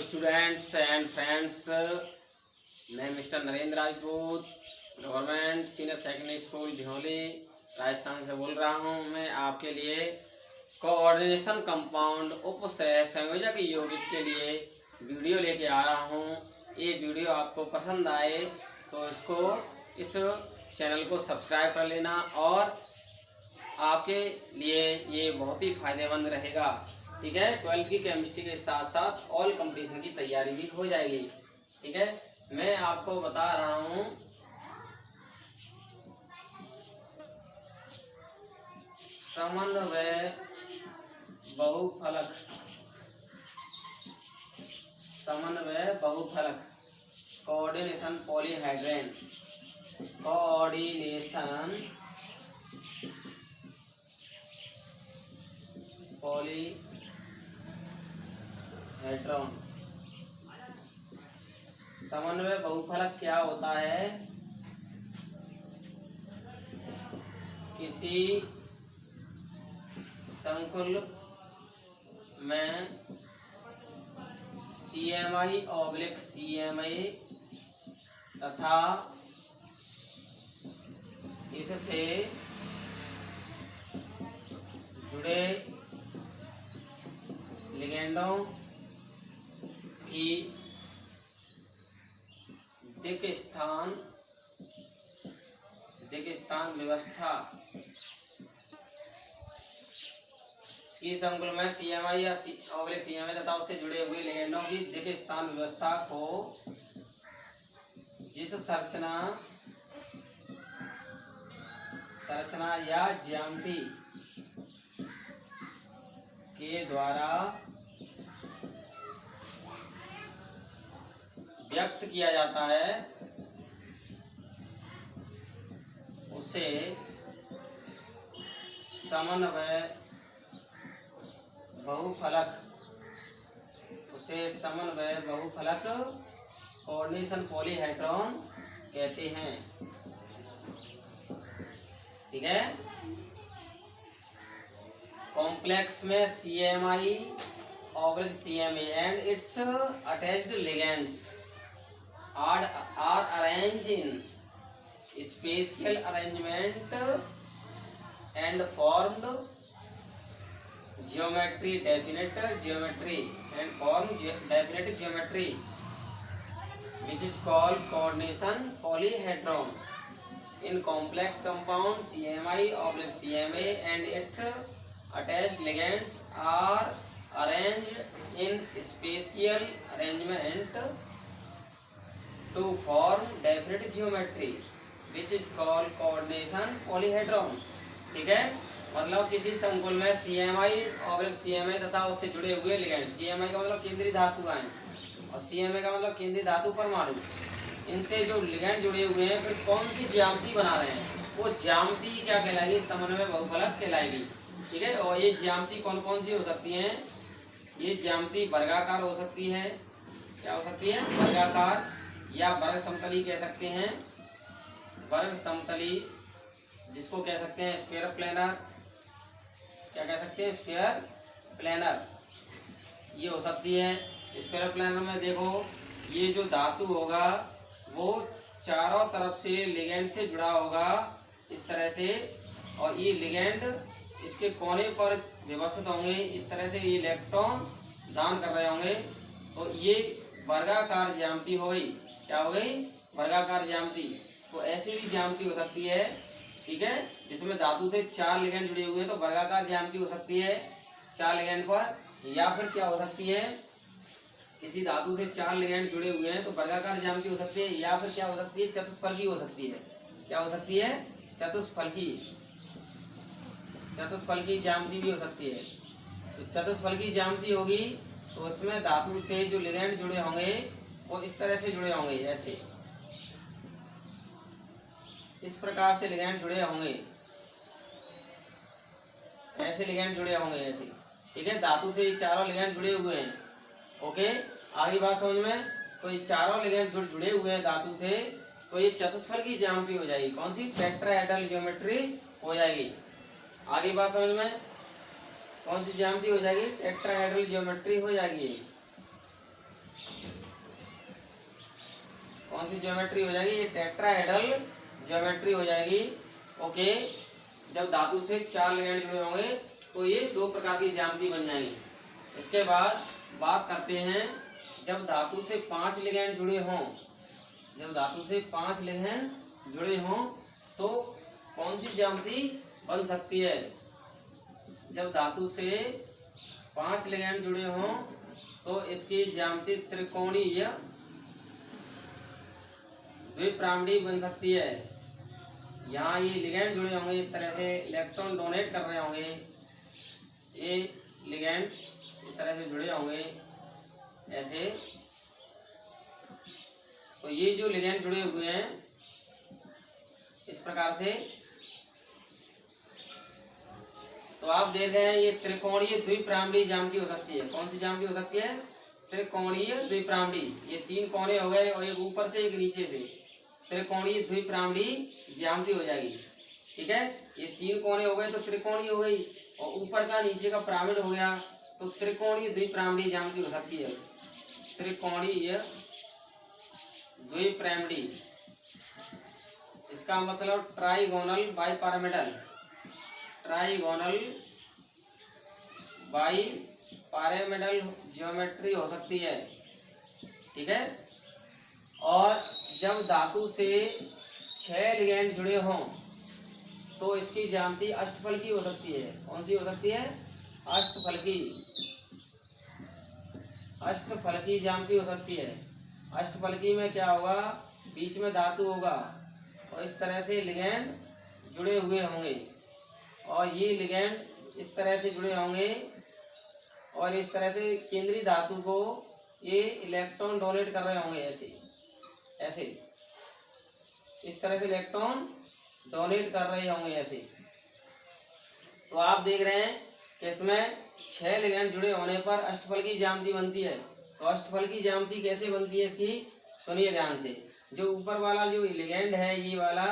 Students and friends, मैं mister Narendra Rajput government senior secondary school Dhiyoli Rajasthan से बोल रहा हूं। मैं आपके लिए कोऑर्डिनेशन कंपाउंड उप संयोजक यौगिक के लिए वीडियो लेके आ रहा हूं। ये वीडियो आपको पसंद आए तो इस चैनल को सब्सक्राइब कर लेना और आपके लिए ये बहुत ही फायदेमंद रहेगा। ठीक है, 12th की केमिस्ट्री के साथ साथ ऑल कंपटीशन की तैयारी भी हो जाएगी। ठीक है, मैं आपको बता रहा हूँ समन्वय बहुफलक। समन्वय बहुफलक कोऑर्डिनेशन पॉलीहाइड्रेन। कोऑर्डिनेशन पॉलीहाइड्रोन। समन्वय बहुफलक क्या होता है? किसी संकुल में CMI/CMA तथा इससे जुड़े लिगेंडों की दिक् स्थान व्यवस्था। इस संकुल में CMI/CMA तथा उससे जुड़े हुए लिगेंडों की दिक् स्थान व्यवस्था को जिस संरचना या ज्यामिति के द्वारा व्यक्त किया जाता है उसे समन्वय बहुफलक कोऑर्डिनेशन पॉलीहाइड्रोन कहते हैं। ठीक है, कॉम्प्लेक्स में CMI/CMA and its attached ligands are arranged in spatial arrangement and formed definite geometry which is called coordination polyhedron. In complex compound CMI/CMA and its attached ligands are arranged in spatial arrangement to form definite geometry which is called coordination polyhedron. ठीक है, मतलब किसी संकुल में CMI/CMA तथा उससे जुड़े हुए लिगेंड। CMI का मतलब केंद्रीय धातु आयन और CMA का मतलब केंद्रीय धातु परमाणु। इनसे जो लिगेंड जुड़े हुए हैं, फिर कौन सी ज्यामिति बना रहे हैं, वो ज्यामिति क्या कहलाएगी? समन्वय बहुफलक कहलाएगी। ठीक है, और ये ज्यामिति कौन कौन सी हो सकती हैं? ये ज्यामिति वर्गाकार हो सकती है। क्या हो सकती है? वर्गाकार या वर्ग समतली कह सकते हैं। वर्ग समतली, जिसको कह सकते हैं स्क्वायर प्लेनर। क्या कह सकते हैं? स्क्वायर प्लेनर ये हो सकती है। स्क्वायर प्लेनर में देखो, ये जो धातु होगा वो चारों तरफ से लिगेंड से जुड़ा होगा इस तरह से, और ये लिगेंड इसके कोने पर व्यवस्थित होंगे इस तरह से। ये इलेक्ट्रॉन दान कर रहे होंगे, तो ये वर्गाकार ज्यामिति हो गई। क्या हो गई? वर्गाकार ज्यामिति। तो ऐसी भी ज्यामिति हो सकती है, ठीक है, जिसमें धातु से 4 लिगेंड जुड़े हुए हैं, तो वर्गाकार ज्यामिति हो सकती है 4 लिगेंड पर। या फिर क्या हो सकती है? किसी धातु से 4 लिगेंड जुड़े हुए हैं तो वर्गाकार ज्यामिति हो सकती है। या फिर क्या हो सकती है? चतुष्फलकी हो सकती है। क्या हो सकती है? चतुष्फलकी ज्यामिति भी हो सकती है। तो चतुष्फलकी ज्यामिति होगी तो उसमें धातु से जो लिगेंड जुड़े होंगे वो इस तरह से जुड़े होंगे, ऐसे इस प्रकार से लिगेंड जुड़े होंगे, ऐसे लिगेंड जुड़े होंगे ऐसे। ठीक है, धातु से ये चारों लिगेंड जुड़े हुए हैं। ओके, आगे बात समझ में? तो ये चारों लिगेंड जुड़े हुए हैं धातु से, तो ये चतुष्फलकी ज्यामिति हो जाएगी। कौन सी? टेट्राहेड्रल ज्योमेट्री हो जाएगी। आगे बात समझ में? कौन सी ज्यामिति हो जाएगी? टेट्राहेड्रल ज्योमेट्री हो जाएगी। कौन सी ज्योमेट्री हो जाएगी? ये टेट्राहेड्रल ज्योमेट्री हो जाएगी। ओके, जब धातु से 4 लिगेंड जुड़े होंगे तो ये 2 प्रकार की ज्यामिति बन जाएंगी। इसके बाद बात करते हैं जब धातु से 5 लिगेंड जुड़े हों, जब धातु से 5 लिगेंड जुड़े हों तो कौन सी ज्यामिति बन सकती है? जब धातु से 5 लिगेंड जुड़े हों तो इसकी ज्यामिति त्रिकोणीय द्विप्रामडी बन सकती है। यहाँ ये लिगेंड जुड़े होंगे, इस तरह से इलेक्ट्रॉन डोनेट कर रहे होंगे, ये लिगेंड इस तरह से जुड़े होंगे ऐसे। तो ये जो लिगेंड जुड़े हुए हैं इस प्रकार से, तो आप देख रहे हैं ये त्रिकोणीय द्विप्रामडी ज्यामिति हो सकती है। कौन सी ज्यामिति हो सकती है? त्रिकोणीय द्विप्रामडी। ये 3 कोने हो गए और एक ऊपर से एक नीचे से, त्रिकोणीय द्विप्रामडी ज्यामिति हो जाएगी। ठीक है, ये 3 कोने हो गए तो त्रिकोणीय हो गई, और ऊपर का नीचे का पिरामिड हो गया तो त्रिकोणीय द्विप्रामडी ज्यामिति हो सकती है। त्रिकोणीय द्विप्रामडी, इसका मतलब trigonal bipyramidal, trigonal bipyramidal geometry हो सकती है। ठीक है, और जब धातु से 6 लिगेंड जुड़े हों तो इसकी ज्यामिति अष्टफलकी हो सकती है। कौन सी हो सकती है? अष्टफलकी, अष्टफलकी ज्यामिति हो सकती है। अष्टफलकी में क्या होगा? बीच में धातु होगा और इस तरह से लिगेंड जुड़े हुए होंगे, और ये लिगेंड इस तरह से जुड़े होंगे, और इस तरह से केंद्रीय धातु को ये इलेक्ट्रॉन डोनेट कर रहे होंगे ऐसे ऐसे, इस तरह से इलेक्ट्रॉन डोनेट कर रहे होंगे ऐसे। तो आप देख रहे हैं कि इसमें 6 लिगेंड जुड़े होने पर अष्टफलकी ज्यामिति बनती है। तो अष्टफलकी ज्यामिति कैसे बनती है इसकी, सुनिए ध्यान से। जो ऊपर वाला जो लिगेंड है ये वाला,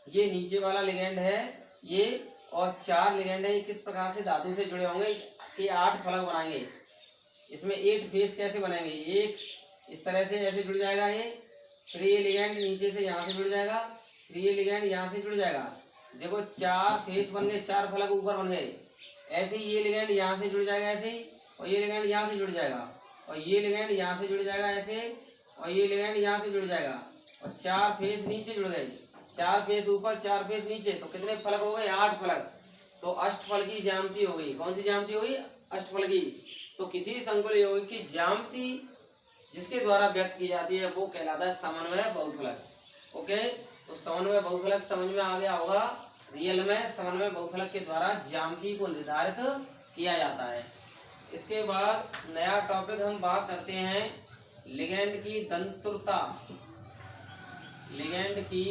ये नीचे वाला लिगेंड है ये, और 4 लिगेंड है, ये किस प्रकार से धातु से जुड़े होंगे? ये 8 फलक बनाएंगे। इसमें 8 फेस कैसे बनाएंगे? एक इस तरह से ऐसे जुड़ जाएगा ये, फिर ये लिगेंड नीचे से यहाँ से जुड़ जाएगा, फिर ये लिगेंड यहाँ से जुड़ जाएगा। देखो 4 फेस बन गए, 4 फलक ऊपर बन गए। ऐसे ही ये लिगेंड यहाँ से जुड़ जाएगा ऐसे ही, और ये लिगेंड यहाँ से जुड़ जाएगा, और ये लिगेंड यहाँ से जुड़ जाएगा ऐसे, और ये लिगेंड यहाँ से जुड़ जाएगा, और 4 फेस नीचे जुड़ गए, 4 फेस ऊपर 4 फेस नीचे, तो कितने फलक हो गए? 8 फलक। तो अष्टफलकी ज्यामिति हो गई। कौन सी ज्यामिति हो गई? अष्टफलकी। तो किसी संकुल यौगिक की ज्यामिति जिसके द्वारा व्यक्त की जाती है वो कहलाता है समन्वय बहुफलक। ओके, तो समन्वय बहुफलक समझ में आ गया होगा। रियल में समन्वय बहुफलक के द्वारा ज्यामिति को निर्धारित किया जाता है। इसके बाद नया टॉपिक हम बात करते हैं लिगेंड की दंतुरता। लिगेंड की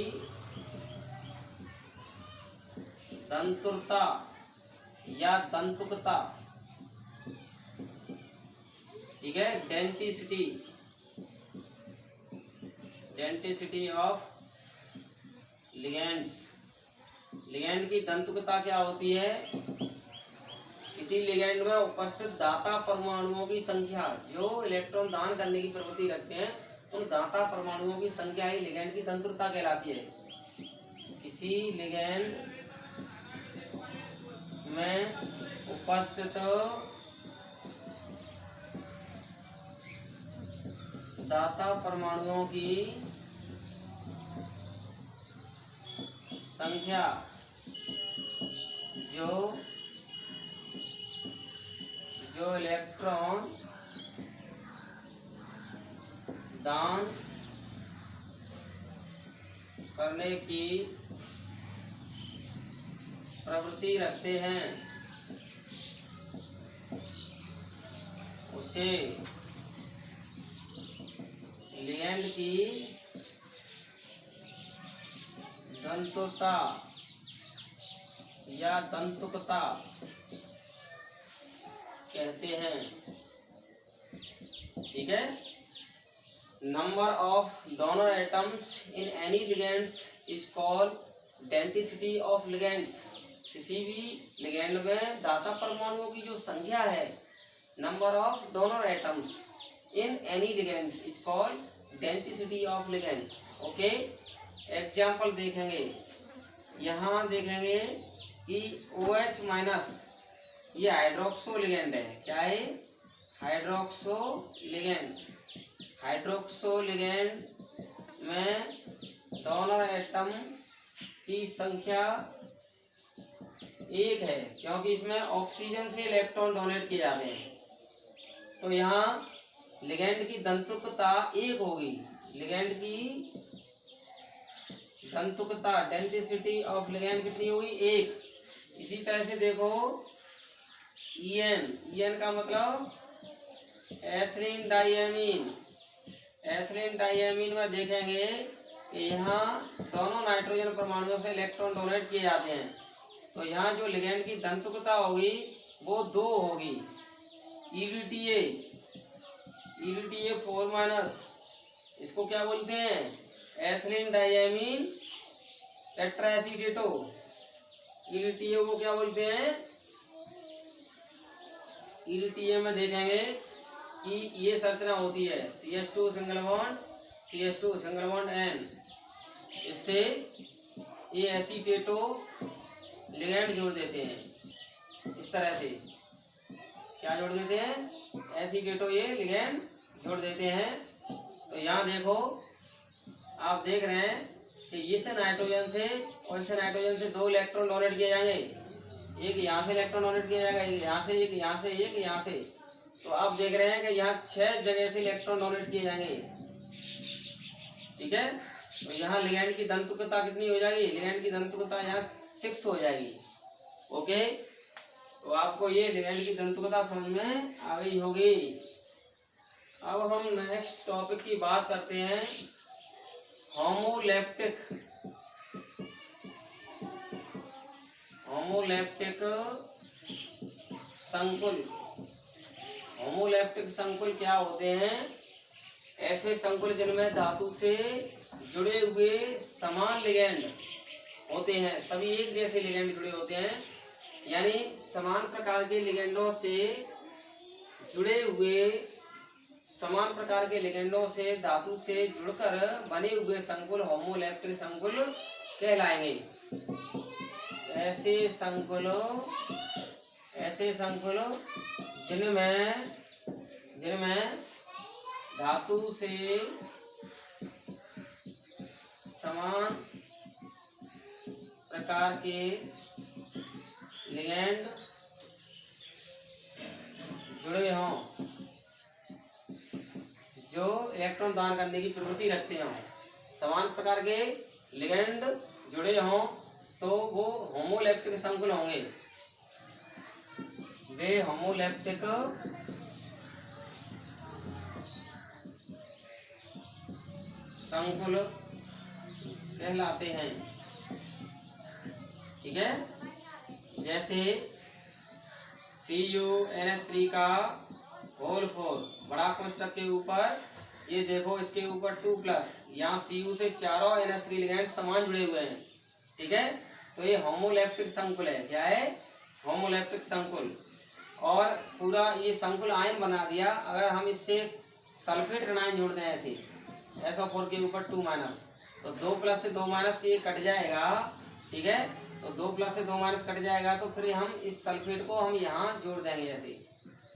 दंतुरता या दंतुकता, ठीक है, denticity, denticity of ligands. Ligand की दंतुकता क्या होती है? किसी लिगेंड में उपस्थित दाता परमाणुओं की संख्या, जो इलेक्ट्रॉन दान करने की प्रवृत्ति रखते हैं, उन दाता परमाणुओं की संख्या ही लिगेंड की दंतुरता कहलाती है। किसी लिगेंड में उपस्थित दाता परमाणुओं की संख्या जो इलेक्ट्रॉन दान करने की प्रवृत्ति रखते हैं उसे लिगेंड की दंतुकता या दंतुकता कहते हैं। ठीक है, number of donor atoms in any ligands is called denticity of ligands. किसी भी लिगेंड में दाता परमाणुओं की जो संख्या है, number of donor atoms in any ligands is called density of ligand. Okay, example देखेंगे, यहाँ देखेंगे कि OH माइनस ये हाइड्रोक्सो लिगेंड है। क्या है? Hydroxo ligand. हाइड्रोक्सो लिगेंड में डोनर एटम की संख्या 1 है, क्योंकि इसमें ऑक्सीजन से इलेक्ट्रॉन डोनेट किए जाते हैं। तो यहाँ लिगेंड की धंतुकता 1 होगी। लिगेंड की धंतुकता, डेंसिटी ऑफ लिगेंड कितनी होगी? 1। इसी तरह से देखो EN का मतलब एथिलीन डाइएमीन। एथिलीन डाइएमीन में देखेंगे कि यहाँ दोनों नाइट्रोजन परमाणुओं से इलेक्ट्रॉन डोनेट किए जाते हैं। तो यहाँ जो लिगेंड की धंतुकता होगी वो 2 होगी। EDTA 4 माइनस, इसको क्या बोलते हैं? Ethylene diamine टेट्राएसीटेटो। EDTA को क्या बोलते हैं? EDTA में देखेंगे कि ये संरचना होती है CH2 सिंगल बॉन्ड N। इससे ये एसीटेटो लिगेंड जोड़ देते हैं। इस तरह से क्या जोड़ देते हैं? एसीटेटो ये लिगेंड जोड़ देते हैं। तो यहाँ देखो, आप देख रहे हैं कि इस नाइट्रोजन से और इस नाइट्रोजन से 2 इलेक्ट्रॉन डोनेट किए जाएंगे। एक यहाँ से इलेक्ट्रॉन डोनेट किया जाएगा, एक यहाँ से, एक यहाँ से, एक यहाँ से। तो आप देख रहे हैं कि यहाँ 6 जगह से इलेक्ट्रॉन डोनेट किए जाएंगे। ठीक है, तो यहाँ लिगेंड की धंतुकता कितनी हो जाएगी? लिगेंड की धंतुकता यहाँ 6 हो जाएगी। ओके, तो आपको ये लिगेंड की धंतुकता समझ में आ गई होगी। अब हम नेक्स्ट टॉपिक की बात करते हैं, होमोलैप्टिक संकुल। होमोलैप्टिक संकुल क्या होते हैं? ऐसे संकुल जिनमें धातु से जुड़े हुए समान लिगेंड होते हैं। सभी एक जैसे लिगेंड जुड़े होते हैं, यानी समान प्रकार के लिगेंडों से जुड़े हुए, समान प्रकार के लिगेंडों से धातु से जुड़कर बने हुए संकुल होमोलैप्टिक संकुल कहलाएंगे। ऐसे संकुल जिनमें धातु से समान प्रकार के लिगेंड जुड़े हों, जो इलेक्ट्रॉन दान करने की प्रवृत्ति रखते हों। समान प्रकार के लिगेंड जुड़े हों तो वो होमोलैप्टिक संकुल होंगे। वे होमोलैप्टिक संकुल कहलाते हैं। ठीक है, जैसे CuNH3 का होल 4 बड़ा कोष्ठक के ऊपर, ये देखो इसके ऊपर 2+, यहाँ Cu से चारों NH3 लिगेंड समान जुड़े हुए हैं। ठीक है, तो ये होमोलैप्टिक संकुल है। क्या है? होमोलैप्टिक संकुल। और पूरा ये संकुल आयन बना दिया। अगर हम इससे सल्फेट आयन जोड़ दें ऐसे SO4 के ऊपर 2- तो 2+ से 2- ये कट जाएगा। ठीक है, तो 2+ से 2- कट जाएगा, तो फिर हम इस सल्फेट को हम यहाँ जोड़ देंगे ऐसे।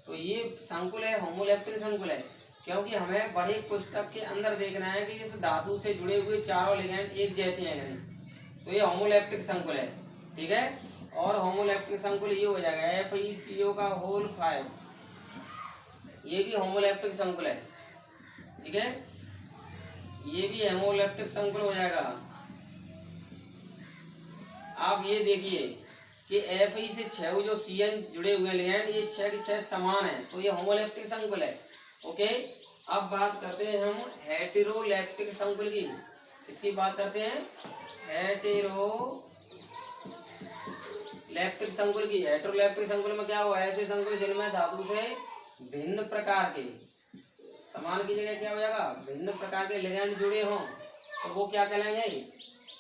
तो ये संकुल है, होमोलैप्टिक संकुल है, क्योंकि हमें बड़े कोष्ठक के अंदर देखना है कि इस धातु से जुड़े हुए चारों लिगेंड एक जैसे हैं नहीं। तो ये होमोलैप्टिक संकुल है। ठीक है, और होमोलैप्टिक संकुल ये हो जाएगा FeCO का होल 5, ये भी होमोलैप्टिक संकुल है। ठीक है, ये भी होमोलैप्टिक संकुल हो जाएगा। आप ये देखिए कि Fe से 6 जो Cn जुड़े हुए लिगेंड, ये 6 के 6 समान है, तो ये होमोलैप्टिक संकुल है। ओके, अब बात करते हैं हम हेटेरोलैप्टिक संकुल की। इसकी बात करते हैं हेटेरोलैप्टिक संकुल की। हेटेरोलैप्टिक संकुल में क्या हुआ? ऐसे संकुल जिनमें धातु से भिन्न प्रकार के, समान की जगह क्या हो जाएगा? भिन्न प्रकार के लिगेंड जुड़े हों, तो वो क्या कहलाएंगे?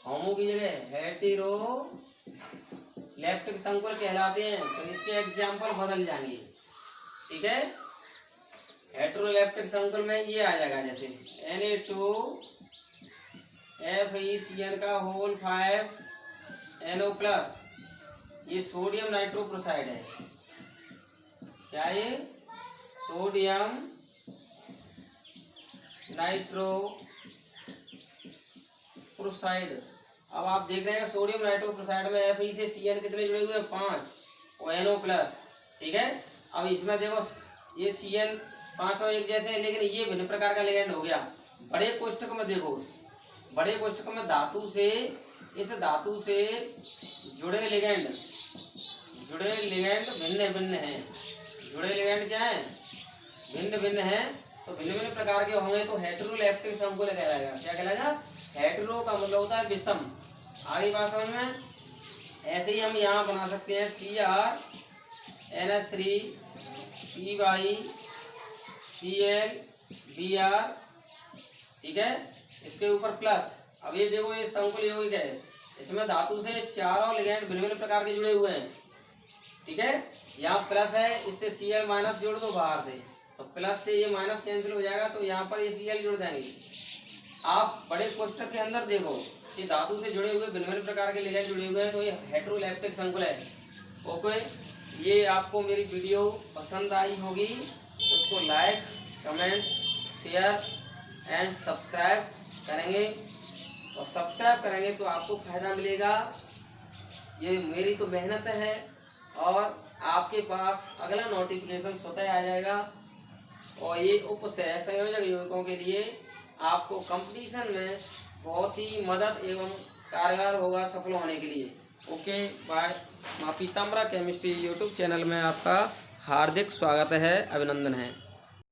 होमो की जगह हेटेरोलैप्टिक संकुल कहलाते हैं। तो इसके एग्जाम्पल बदल जाएंगे। ठीक है, हेटेरोलैक्टिक संकुल में ये आ जाएगा, जैसे Na2FeCN का होल 5NO प्लस, ये सोडियम नाइट्रोप्रोसाइड है। क्या ये? Sodium nitroprusside. अब आप देख रहे हैं सोडियम नाइट्रोप्रोसाइड में Fe से Cn कितने जुड़े हुए हैं? 5 और NO प्लस। ठीक है, अब इसमें देखो ये Cn पांचों एक जैसे हैं, लेकिन ये भिन्न प्रकार का लिगेंड हो गया। बड़े कोष्ठक में देखो, बड़े कोष्ठक में धातु से, इस धातु से जुड़े लिगेंड भिन्न भिन्न हैं। जुड़े लिगेंड क्या है? भिन्न भिन्न हैं। तो भिन्न भिन्न प्रकार के होंगे तो हेटेरोलैक्टिक संकुल कहलाएगा। क्या कहलाएगा? हेटेरो का मतलब होता है विषम। आगे बात समझ में? ऐसे ही हम यहाँ बना सकते हैं CrNH3PyClBr। ठीक है, इसके ऊपर प्लस। अब ये देखो ये संकुल यौगिक है, इसमें धातु से चारों लिगेंड भिन्न भिन्न प्रकार के जुड़े हुए हैं। ठीक है, यहाँ प्लस है, इससे Cl माइनस जोड़ दो बाहर से, तो प्लस से ये माइनस कैंसिल हो जाएगा, तो यहाँ पर ये Cl जुड़ जाएंगे। आप बड़े कोष्ठक के अंदर देखो कि धातु से जुड़े हुए भिन्न भिन्न प्रकार के लिगेंड जुड़े हुए हैं, तो ये हेटेरोलैक्टिक संकुल है। ओके, ये आपको मेरी वीडियो पसंद आई होगी तो उसको like, comments, share and subscribe करेंगे, और सब्सक्राइब करेंगे तो आपको फ़ायदा मिलेगा। ये मेरी तो मेहनत है, और आपके पास अगला नोटिफिकेशन स्वतः आ जाएगा। और ये उप सहसंयोजक यौगिकों के लिए आपको कंपटीशन में बहुत ही मदद एवं कारगर होगा सफल होने के लिए। Okay bye. माँ पीताम्बरा केमिस्ट्री यूट्यूब चैनल में आपका हार्दिक स्वागत है, अभिनंदन है।